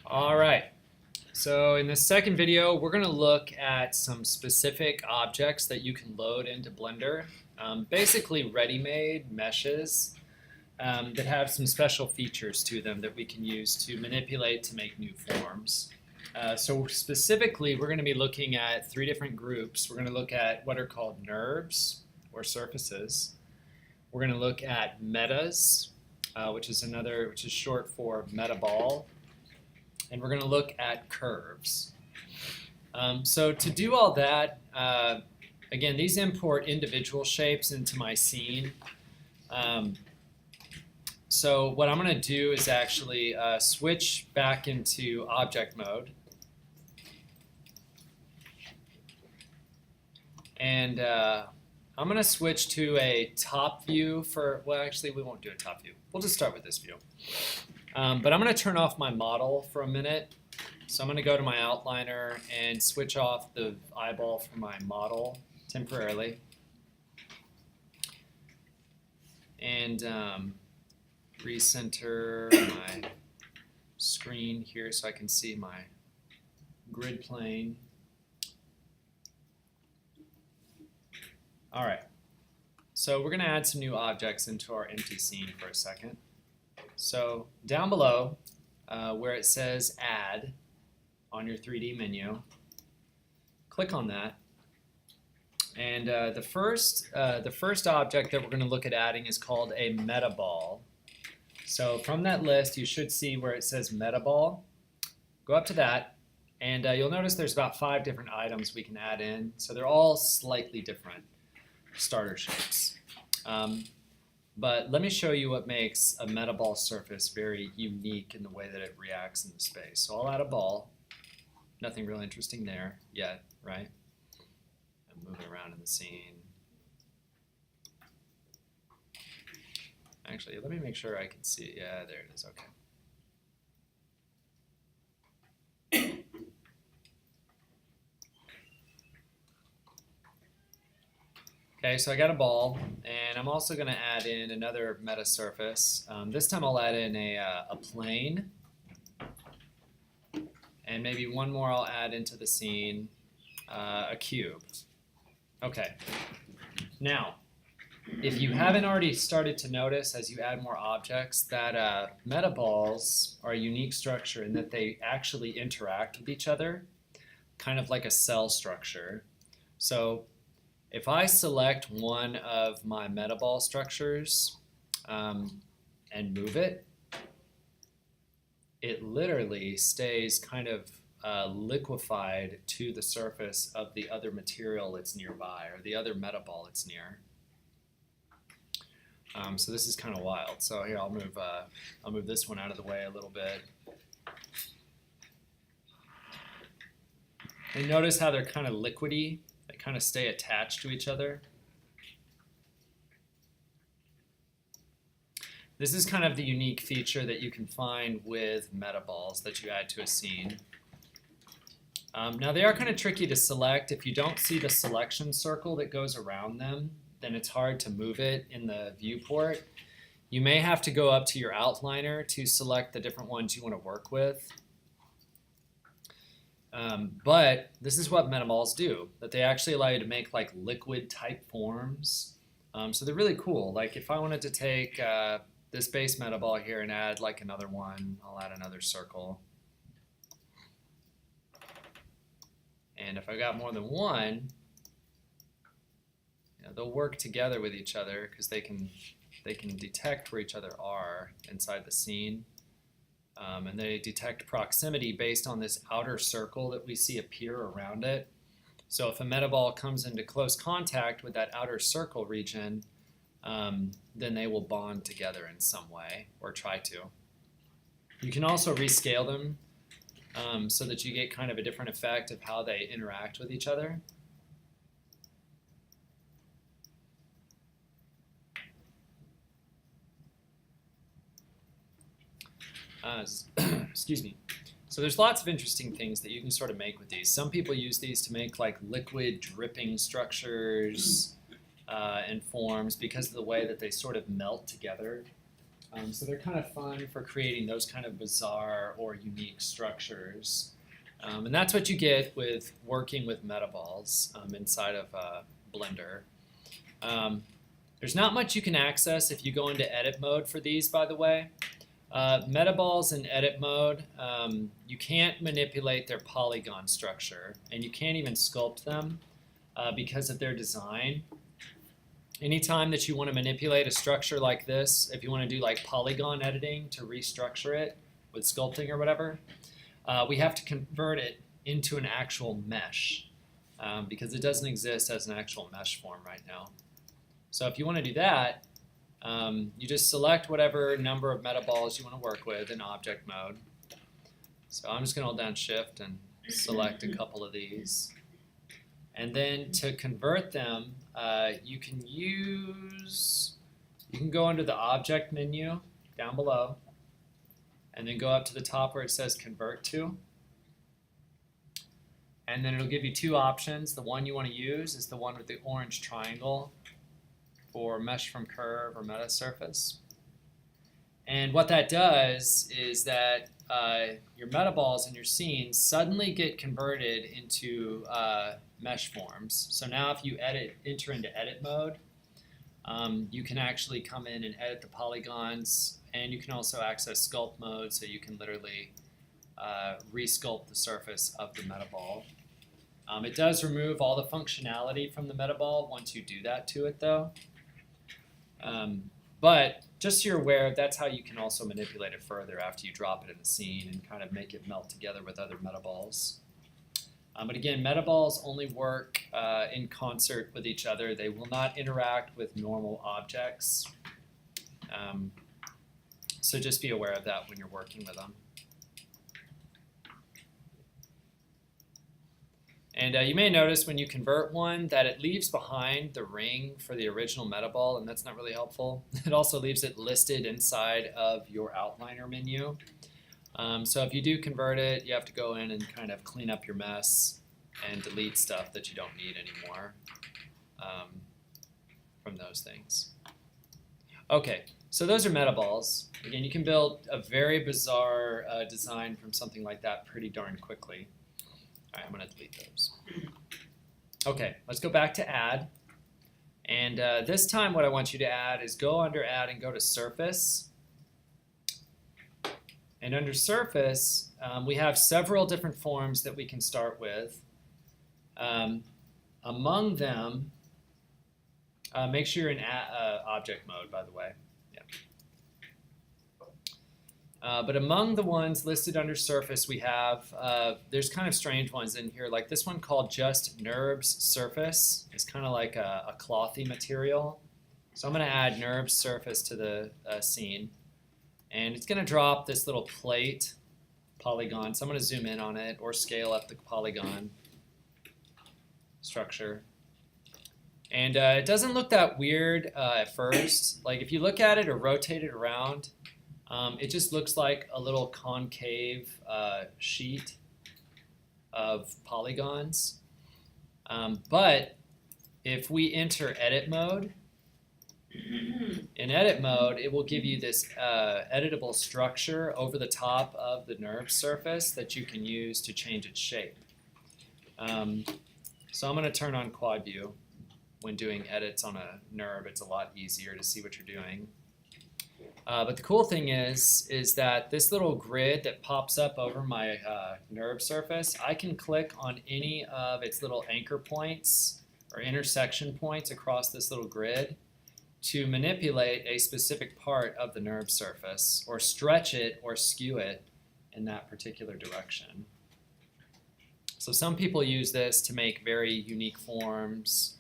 All right, so in this second video, we're going to look at some specific objects that you can load into Blender. Basically ready-made meshes that have some special features to them that we can use to manipulate to make new forms. So specifically, we're going to be looking at three different groups. We're going to look at what are called NURBs, or surfaces. We're going to look at metas, which is short for metaball. And we're going to look at curves. So to do all that, again, these import individual shapes into my scene. So what I'm going to do is actually switch back into object mode. And I'm going to switch to a top view for, well, actually, we won't do a top view. We'll just start with this view. But I'm going to turn off my model for a minute. So I'm going to go to my outliner and switch off the eyeball for my model temporarily. And recenter my screen here so I can see my grid plane. All right. So we're going to add some new objects into our empty scene for a second. So down below, where it says Add on your 3D menu, click on that. And the first object that we're going to look at adding is called a metaball. So from that list, you should see where it says metaball. Go up to that, and you'll notice there's about 5 different items we can add in. So they're all slightly different starter shapes. But let me show you what makes a metaball surface very unique in the way that it reacts in the space. So I'll add a ball. Nothing real interesting there yet, right? I'm moving around in the scene. Actually, let me make sure I can see. Yeah, there it is. Okay. Okay, so I got a ball, and I'm also going to add in another meta surface. This time I'll add in a plane, and maybe one more I'll add into the scene, a cube. Okay, now, if you haven't already started to notice as you add more objects that metaballs are a unique structure in that they actually interact with each other, kind of like a cell structure. So if I select one of my metaball structures and move it, it literally stays kind of liquefied to the surface of the other material that's nearby, or the other metaball it's near. So this is kind of wild. So here, I'll move this one out of the way a little bit. And notice how they're kind of liquidy. They kind of stay attached to each other. This is kind of the unique feature that you can find with metaballs that you add to a scene. Now they are kind of tricky to select. If you don't see the selection circle that goes around them, then it's hard to move it in the viewport. You may have to go up to your outliner to select the different ones you want to work with. But this is what metaballs do, that they actually allow you to make like liquid type forms. So they're really cool. Like if I wanted to take this base metaball here and add like another one, I'll add another circle. And if I got more than one, they'll work together with each other because they can detect where each other are inside the scene. And they detect proximity based on this outer circle that we see appear around it. So if a metaball comes into close contact with that outer circle region, then they will bond together in some way, or try to. You can also rescale them so that you get kind of a different effect of how they interact with each other. Excuse me. So there's lots of interesting things that you can sort of make with these. Some people use these to make like liquid dripping structures and forms because of the way that they sort of melt together. So they're kind of fun for creating those kind of bizarre or unique structures. And that's what you get with working with metaballs inside of Blender. There's not much you can access if you go into edit mode for these, by the way. Metaballs in edit mode, you can't manipulate their polygon structure, and you can't even sculpt them because of their design. Anytime that you want to manipulate a structure like this, if you want to do like polygon editing to restructure it with sculpting or whatever, we have to convert it into an actual mesh because it doesn't exist as an actual mesh form right now. So if you want to do that, you just select whatever number of metaballs you want to work with in object mode. So I'm just going to hold down Shift and select a couple of these. And then to convert them, you can go under the object menu down below, and then go up to the top where it says Convert To. And then it'll give you two options. The one you want to use is the one with the orange triangle for Mesh from Curve or Meta Surface. And what that does is that your metaballs in your scenes suddenly get converted into mesh forms. So now if you enter into edit mode, you can actually come in and edit the polygons, and you can also access sculpt mode, so you can literally resculpt the surface of the metaball. It does remove all the functionality from the metaball once you do that to it, though. But just so you're aware, that's how you can also manipulate it further after you drop it in the scene and kind of make it melt together with other metaballs. But again, metaballs only work in concert with each other. They will not interact with normal objects. So just be aware of that when you're working with them. And you may notice when you convert one that it leaves behind the ring for the original metaball, and that's not really helpful. It also leaves it listed inside of your outliner menu. So if you do convert it, you have to go in and kind of clean up your mess and delete stuff that you don't need anymore from those things. Okay, so those are metaballs. Again, you can build a very bizarre design from something like that pretty darn quickly. All right, I'm going to delete those. Okay, let's go back to Add. And this time what I want you to add is go under Add and go to Surface. And under Surface, we have several different forms that we can start with. Among them, make sure you're in object mode, by the way. Yeah. But among the ones listed under Surface, we have, there's kind of strange ones in here, like this one called just NURBS Surface. It's kind of like a clothy material. So I'm going to add NURBS Surface to the scene. And it's going to drop this little plate polygon. So I'm going to zoom in on it or scale up the polygon structure. And it doesn't look that weird at first. Like if you look at it or rotate it around, it just looks like a little concave sheet of polygons. But if we enter edit mode, in edit mode, it will give you this editable structure over the top of the NURBS surface that you can use to change its shape. So I'm going to turn on quad view. When doing edits on a NURB, it's a lot easier to see what you're doing. But the cool thing is that this little grid that pops up over my NURB surface, I can click on any of its little anchor points or intersection points across this little grid to manipulate a specific part of the NURB surface or stretch it or skew it in that particular direction. So some people use this to make very unique forms.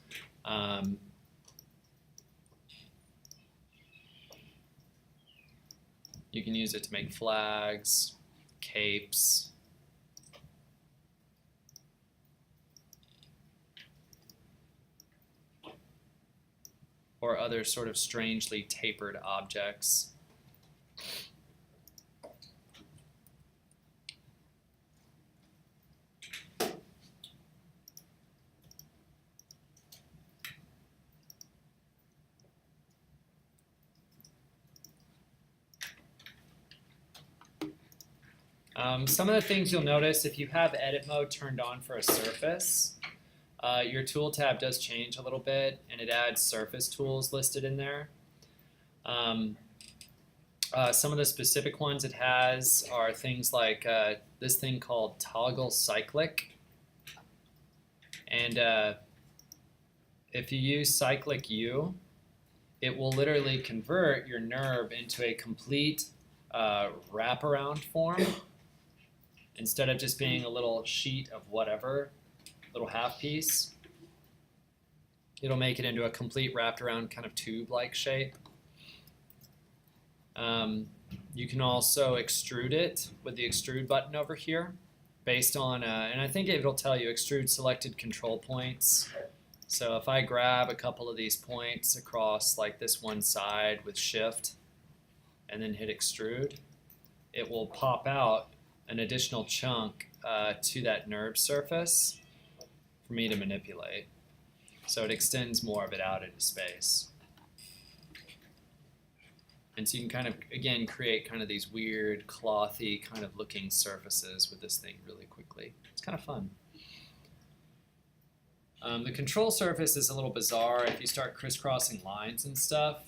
You can use it to make flags, capes, or other sort of strangely tapered objects. Some of the things you'll notice if you have edit mode turned on for a surface, your tool tab does change a little bit and it adds surface tools listed in there. Some of the specific ones it has are things like this thing called toggle cyclic. And if you use cyclic U, it will literally convert your NURB into a complete wraparound form instead of just being a little sheet of whatever, little half piece. It'll make it into a complete wrapped around kind of tube-like shape. You can also extrude it with the extrude button over here based on, and I think it'll tell you extrude selected control points. So if I grab a couple of these points across like this one side with shift and then hit extrude, it will pop out an additional chunk to that NURB surface for me to manipulate. So it extends more of it out into space. And so you can kind of, again, create kind of these weird, clothy kind of looking surfaces with this thing really quickly. It's kind of fun. The control surface is a little bizarre if you start crisscrossing lines and stuff,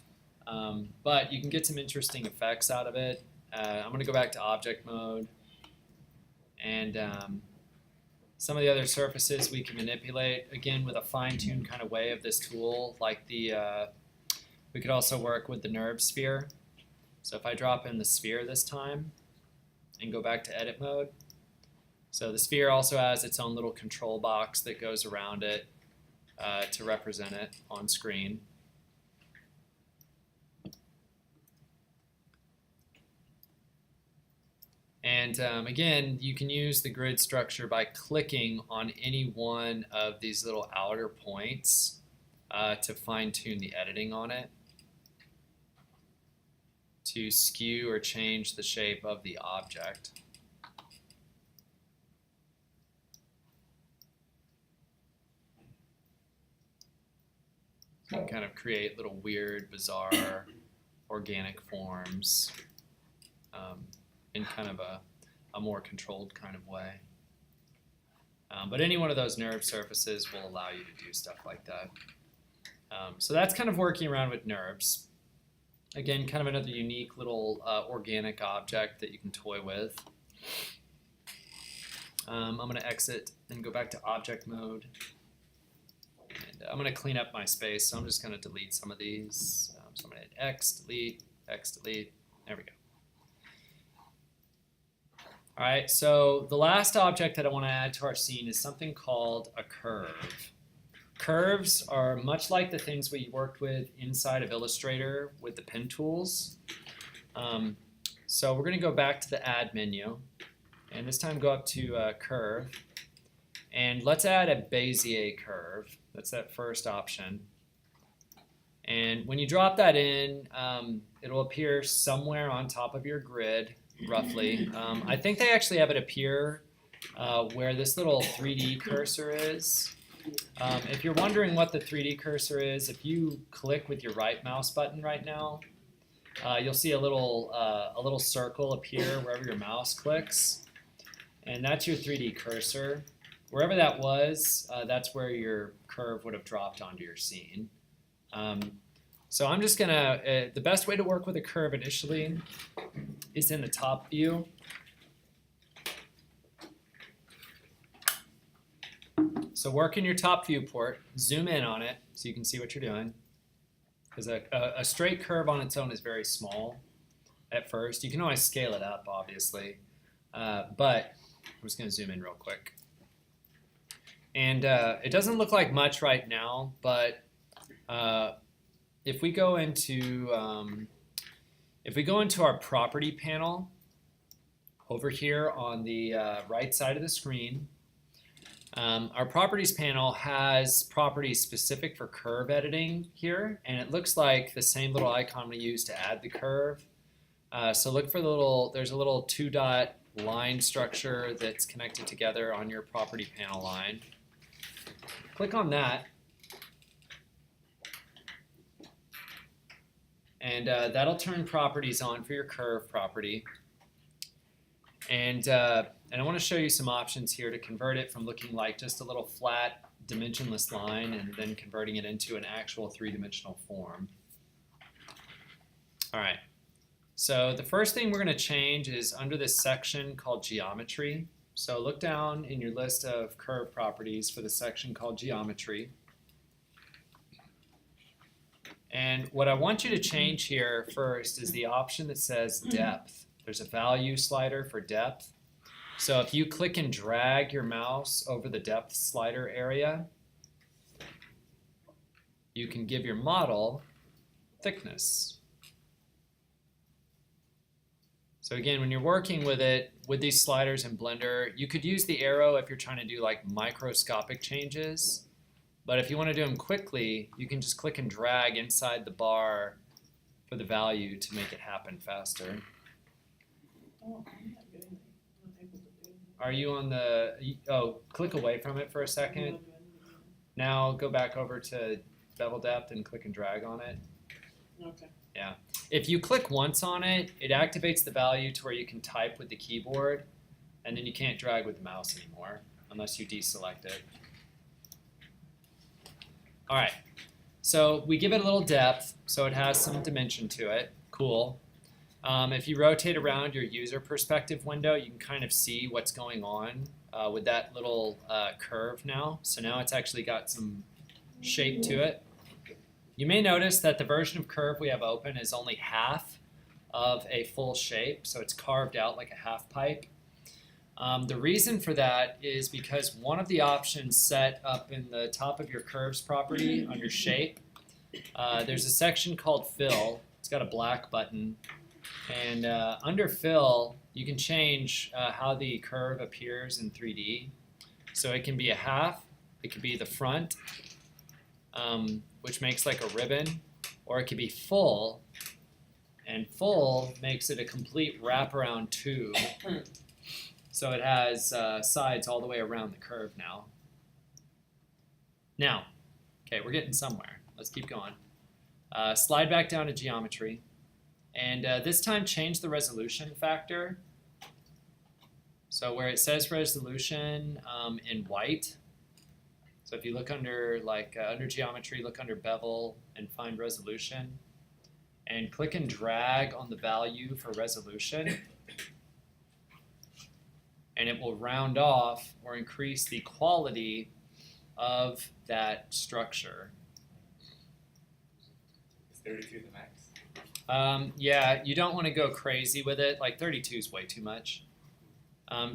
but you can get some interesting effects out of it. I'm going to go back to object mode, and some of the other surfaces we can manipulate, again, with a fine-tuned kind of way of this tool, like the, we could also work with the NURB sphere. So if I drop in the sphere this time and go back to edit mode, so the sphere also has its own little control box that goes around it to represent it on screen. And again, you can use the grid structure by clicking on any one of these little outer points to fine-tune the editing on it, to skew or change the shape of the object. So you can kind of create little weird, bizarre, organic forms in kind of a more controlled kind of way. But any one of those NURB surfaces will allow you to do stuff like that. So that's kind of working around with NURBs. Again, kind of another unique little organic object that you can toy with. I'm going to exit and go back to object mode. And I'm going to clean up my space, so I'm just going to delete some of these. So I'm going to hit X, delete, there we go. All right, so the last object that I want to add to our scene is something called a curve. Curves are much like the things we worked with inside of Illustrator with the pen tools. So we're going to go back to the Add menu, and this time go up to Curve. And let's add a Bezier curve. That's that first option. And when you drop that in, it'll appear somewhere on top of your grid, roughly. I think they actually have it appear where this little 3D cursor is. If you're wondering what the 3D cursor is, if you click with your right mouse button right now, you'll see a little circle appear wherever your mouse clicks. And that's your 3D cursor. Wherever that was, that's where your curve would have dropped onto your scene. So I'm just gonna, the best way to work with a curve initially is in the top view. So work in your top viewport, zoom in on it so you can see what you're doing. Because a straight curve on its own is very small at first. You can always scale it up, obviously. But I'm just gonna zoom in real quick. And it doesn't look like much right now, but if we go into our property panel over here on the right side of the screen, our properties panel has properties specific for curve editing here, and it looks like the same little icon we used to add the curve. So look for there's a little 2-dot line structure that's connected together on your property panel line. Click on that, and that'll turn properties on for your curve property. And I want to show you some options here to convert it from looking like just a little flat dimensionless line and then converting it into an actual three-dimensional form. All right, so the first thing we're going to change is under this section called geometry. So look down in your list of curve properties for the section called geometry. And what I want you to change here first is the option that says depth. There's a value slider for depth. So if you click and drag your mouse over the depth slider area, you can give your model thickness. So again, when you're working with it, with these sliders in Blender, you could use the arrow if you're trying to do like microscopic changes. But if you want to do them quickly, you can just click and drag inside the bar for the value to make it happen faster. Oh, I'm not getting it. I'm not able to do it. Are you on the, oh, click away from it for a second. Now go back over to bevel depth and click and drag on it. Okay. Yeah. If you click once on it, it activates the value to where you can type with the keyboard, and then you can't drag with the mouse anymore unless you deselect it. All right. So we give it a little depth, so it has some dimension to it. Cool. If you rotate around your user perspective window, you can kind of see what's going on with that little curve now. So now it's actually got some shape to it. You may notice that the version of curve we have open is only half of a full shape, so it's carved out like a half pipe. The reason for that is because one of the options set up in the top of your curves property under shape, there's a section called fill. It's got a black button. And under fill, you can change how the curve appears in 3D. So it can be a half, it could be the front, which makes like a ribbon, or it could be full, and full makes it a complete wraparound tube. So it has sides all the way around the curve now. Now, okay, we're getting somewhere. Let's keep going. Slide back down to geometry. And this time change the resolution factor. So where it says resolution in white, so if you look under under geometry, look under bevel and find resolution, and click and drag on the value for resolution, and it will round off or increase the quality of that structure. Is 32 the max? Yeah, you don't want to go crazy with it. Like 32 is way too much.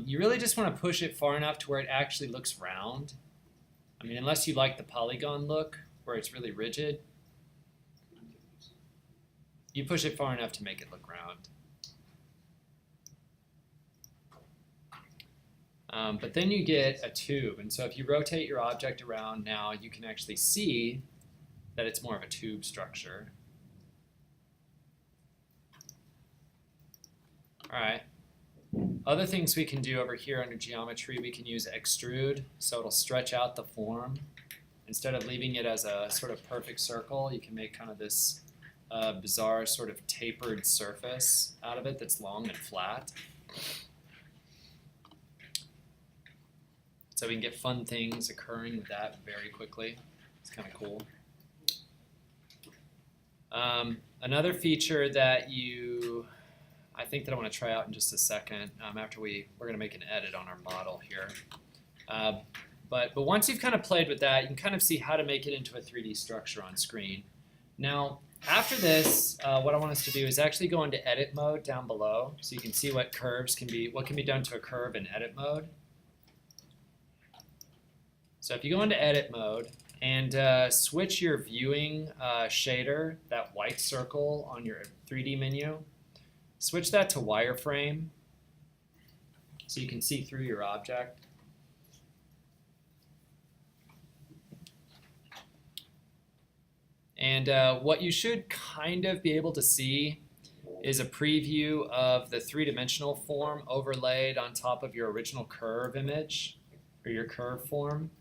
You really just want to push it far enough to where it actually looks round. I mean, unless you like the polygon look, where it's really rigid, you push it far enough to make it look round. But then you get a tube, and so if you rotate your object around now, you can actually see that it's more of a tube structure. All right. Other things we can do over here under geometry, we can use extrude, so it'll stretch out the form. Instead of leaving it as a sort of perfect circle, you can make kind of this bizarre sort of tapered surface out of it that's long and flat. So we can get fun things occurring with that very quickly. It's kind of cool. Another feature that I think that I want to try out in just a second after we're going to make an edit on our model here. But once you've kind of played with that, you can kind of see how to make it into a 3D structure on screen. Now, after this, what I want us to do is actually go into edit mode down below, so you can see what can be done to a curve in edit mode. So if you go into edit mode and switch your viewing shader, that white circle on your 3D menu, switch that to wireframe so you can see through your object. And what you should kind of be able to see is a preview of the three-dimensional form overlaid on top of your original curve image, or your curve form.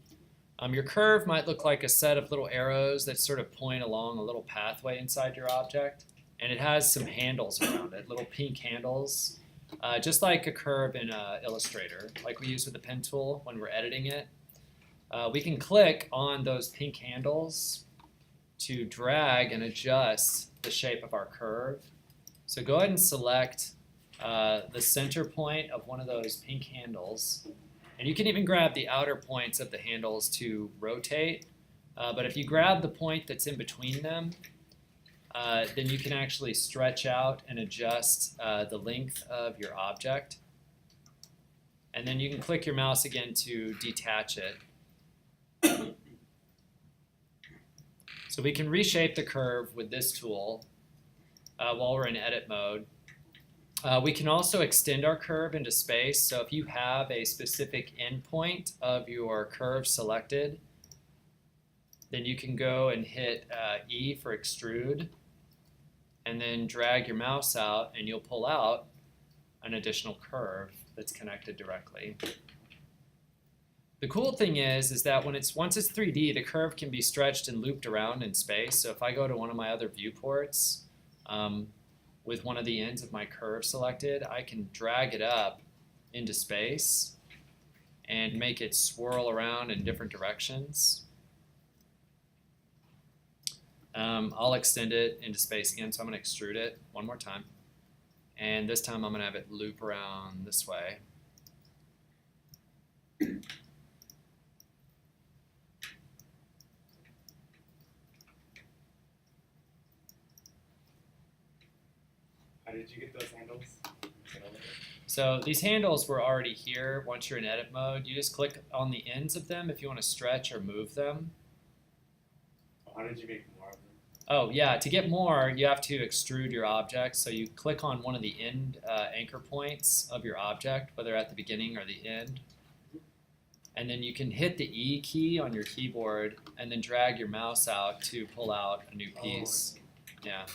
Your curve might look like a set of little arrows that sort of point along a little pathway inside your object. And it has some handles around it, little pink handles just like a curve in Illustrator, like we use with the pen tool when we're editing it. We can click on those pink handles to drag and adjust the shape of our curve. So go ahead and select the center point of one of those pink handles. And you can even grab the outer points of the handles to rotate. But if you grab the point that's in between them, then you can actually stretch out and adjust the length of your object. And then you can click your mouse again to detach it. So we can reshape the curve with this tool while we're in edit mode. We can also extend our curve into space. So if you have a specific endpoint of your curve selected, then you can go and hit E for extrude, and then drag your mouse out, and you'll pull out an additional curve that's connected directly. The cool thing is that once it's 3D, the curve can be stretched and looped around in space. So if I go to one of my other viewports with one of the ends of my curve selected, I can drag it up into space and make it swirl around in different directions. I'll extend it into space again, so I'm going to extrude it one more time. And this time I'm going to have it loop around this way. How did you get those handles? So these handles were already here. Once you're in edit mode, you just click on the ends of them if you want to stretch or move them. How did you make more of them? Oh yeah, to get more, you have to extrude your object. So you click on one of the end anchor points of your object, whether at the beginning or the end. And then you can hit the E key on your keyboard and then drag your mouse out to pull out a new piece. Yeah.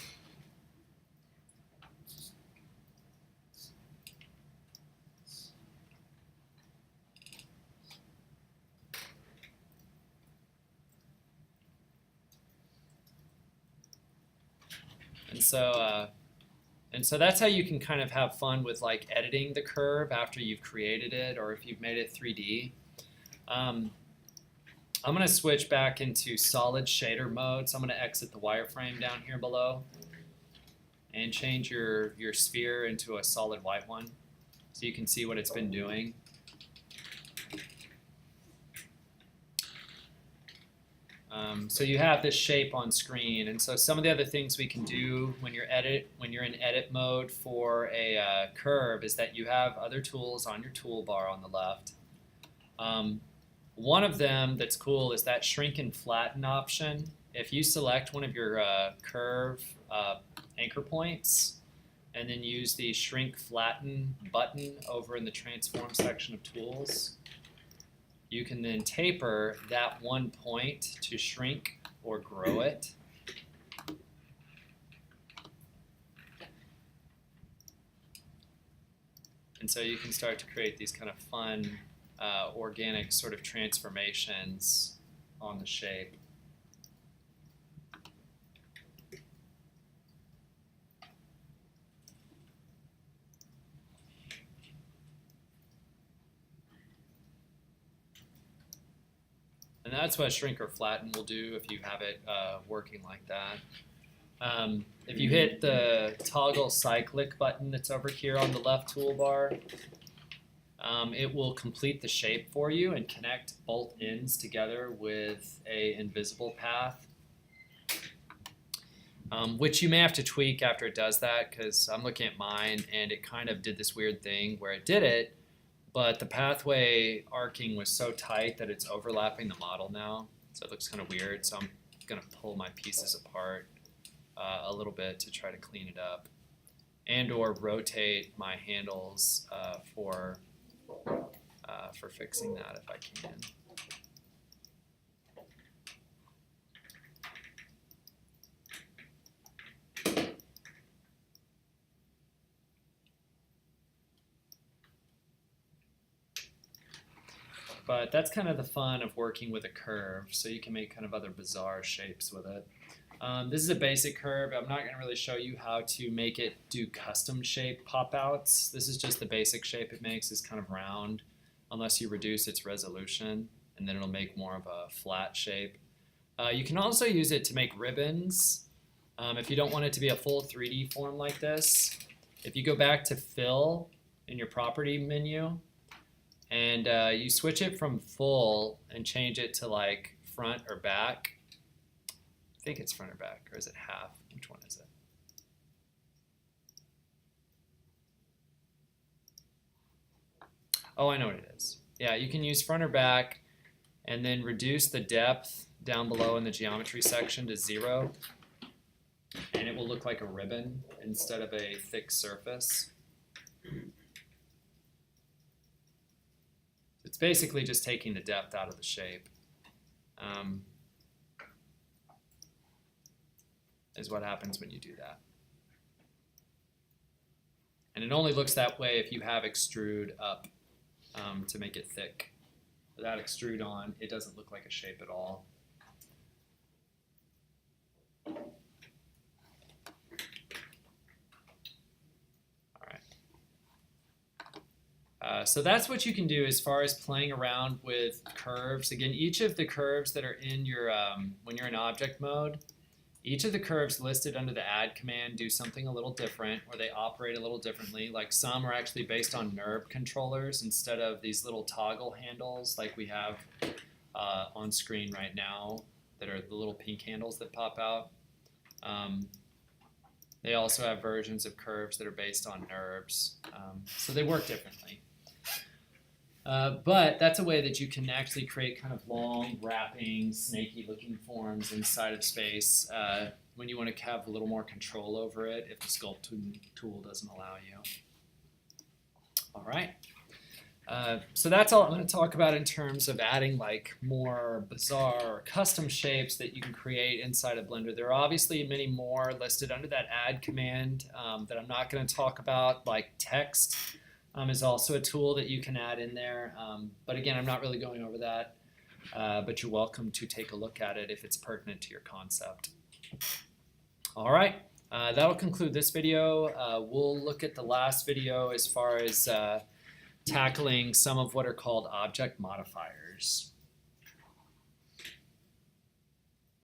And so that's how you can kind of have fun with like editing the curve after you've created it, or if you've made it 3D. I'm going to switch back into solid shader mode. So I'm going to exit the wireframe down here below and change your sphere into a solid white one so you can see what it's been doing. So you have this shape on screen, and so some of the other things we can do when you're in edit mode for a curve is that you have other tools on your toolbar on the left. One of them that's cool is that shrink and flatten option. If you select one of your curve anchor points and then use the shrink flatten button over in the transform section of tools, you can then taper that one point to shrink or grow it. And so you can start to create these kind of fun, organic sort of transformations on the shape. And that's what shrink or flatten will do if you have it working like that. If you hit the toggle cyclic button that's over here on the left toolbar, it will complete the shape for you and connect both ends together with an invisible path, which you may have to tweak after it does that, because I'm looking at mine and it kind of did this weird thing where it did it, but the pathway arcing was so tight that it's overlapping the model now, so it looks kind of weird. So I'm going to pull my pieces apart a little bit to try to clean it up, and or rotate my handles for fixing that if I can. But that's kind of the fun of working with a curve, so you can make kind of other bizarre shapes with it. This is a basic curve. I'm not going to really show you how to make it do custom shape pop-outs. This is just the basic shape it makes is kind of round unless you reduce its resolution, and then it'll make more of a flat shape. You can also use it to make ribbons if you don't want it to be a full 3D form like this. If you go back to fill in your property menu and you switch it from full and change it to like front or back, I think it's front or back, or is it half? Which one is it? Oh, I know what it is. Yeah, you can use front or back and then reduce the depth down below in the geometry section to 0. And it will look like a ribbon instead of a thick surface. It's basically just taking the depth out of the shape. Is what happens when you do that. And it only looks that way if you have extrude up to make it thick. Without extrude on, it doesn't look like a shape at all. So that's what you can do as far as playing around with curves. Again, each of the curves that are in your, when you're in object mode, each of the curves listed under the add command do something a little different, or they operate a little differently. Like some are actually based on NURB controllers instead of these little toggle handles like we have on screen right now that are the little pink handles that pop out. They also have versions of curves that are based on NURBs, so they work differently. But that's a way that you can actually create kind of long, wrapping, snaky-looking forms inside of space when you want to have a little more control over it if the sculpting tool doesn't allow you. All right. So that's all I'm going to talk about in terms of adding like more bizarre or custom shapes that you can create inside of Blender. There are obviously many more listed under that add command that I'm not going to talk about, like text. Is also a tool that you can add in there. But again, I'm not really going over that, but you're welcome to take a look at it if it's pertinent to your concept. All right, that'll conclude this video. We'll look at the last video as far as tackling some of what are called object modifiers.